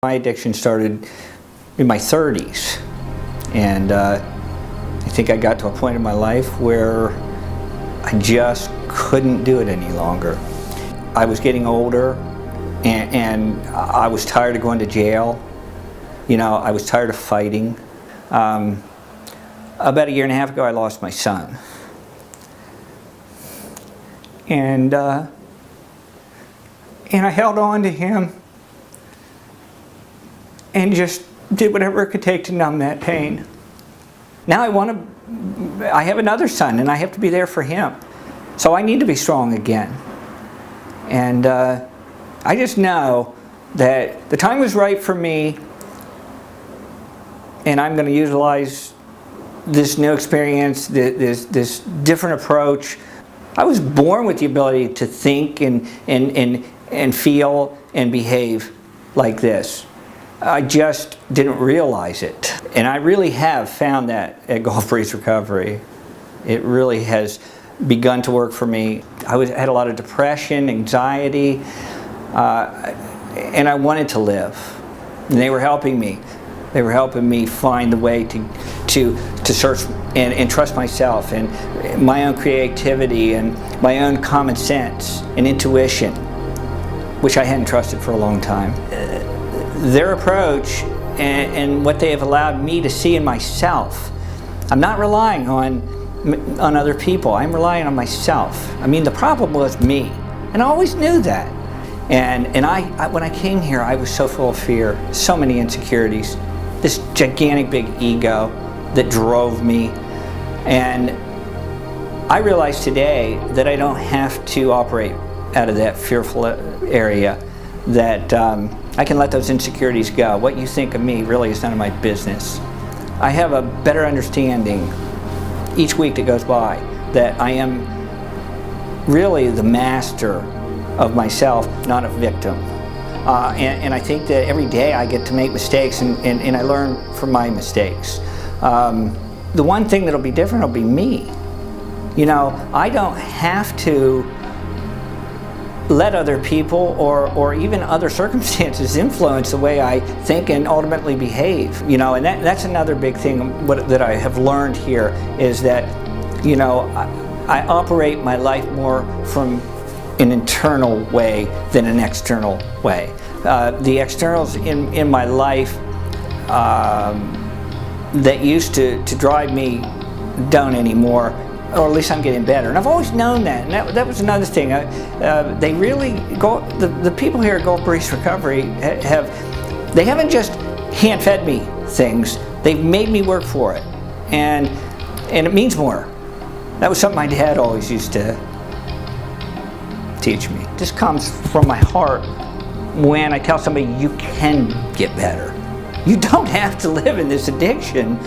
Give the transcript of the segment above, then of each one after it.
My addiction started in my 30s, and I think I got to a point in my life where I just couldn't do it any longer. I was getting older, and I was tired of going to jail. You know, I was tired of fighting. About a year and a half ago, I lost my son. And I held on to him and just did whatever it could take to numb that pain. Now I have another son, and I have to be there for him. So I need to be strong again. And I just know that the time was right for me, and I'm going to utilize this new experience, this different approach. I was born with the ability to think and feel and behave like this. I just didn't realize it. And I really have found that at VxRWorks. It really has begun to work for me. I had a lot of depression, anxiety, and I wanted to live. And they were helping me. They were helping me find the way to search and trust myself and my own creativity and my own common sense and intuition, which I hadn't trusted for a long time. Their approach and what they have allowed me to see in myself. I'm not relying on other people. I'm relying on myself. I mean, the problem was me, and I always knew that. And when I came here, I was so full of fear, so many insecurities, this gigantic big ego that drove me. And I realize today that I don't have to operate out of that fearful area, that I can let those insecurities go. What you think of me really is none of my business. I have a better understanding each week that goes by that I am really the master of myself, not a victim. And I think that every day I get to make mistakes, and I learn from my mistakes. The one thing that'll be different will be me. You know, I don't have to let other people or even other circumstances influence the way I think and ultimately behave. You know, and that's another big thing that I have learned here is that, you know, I operate my life more from an internal way than an external way. The externals in my life that used to drive me don't anymore, or at least I'm getting better. And I've always known that. And that was another thing. They really the people here at VxRWorks they haven't just hand-fed me things. They've made me work for it, and it means more. That was something my dad always used to teach me. This comes from my heart when I tell somebody you can get better. You don't have to live in this addiction.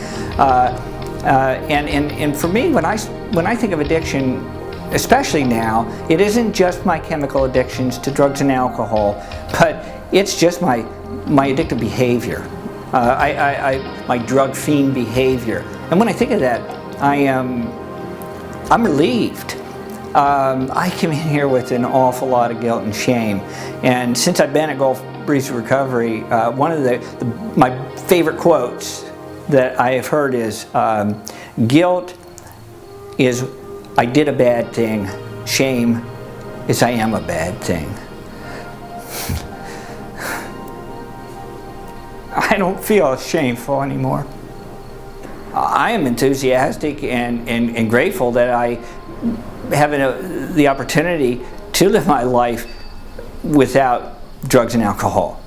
And for me, when I think of addiction, especially now, it isn't just my chemical addictions to drugs and alcohol, but it's just my addictive behavior, my drug fiend behavior. And when I think of that, I'm relieved. I came in here with an awful lot of guilt and shame, and since I've been at VxRWorks, one of my favorite quotes that I have heard is, guilt is I did a bad thing, shame is I am a bad thing. I don't feel shameful anymore. I am enthusiastic and grateful that I have the opportunity to live my life without drugs and alcohol.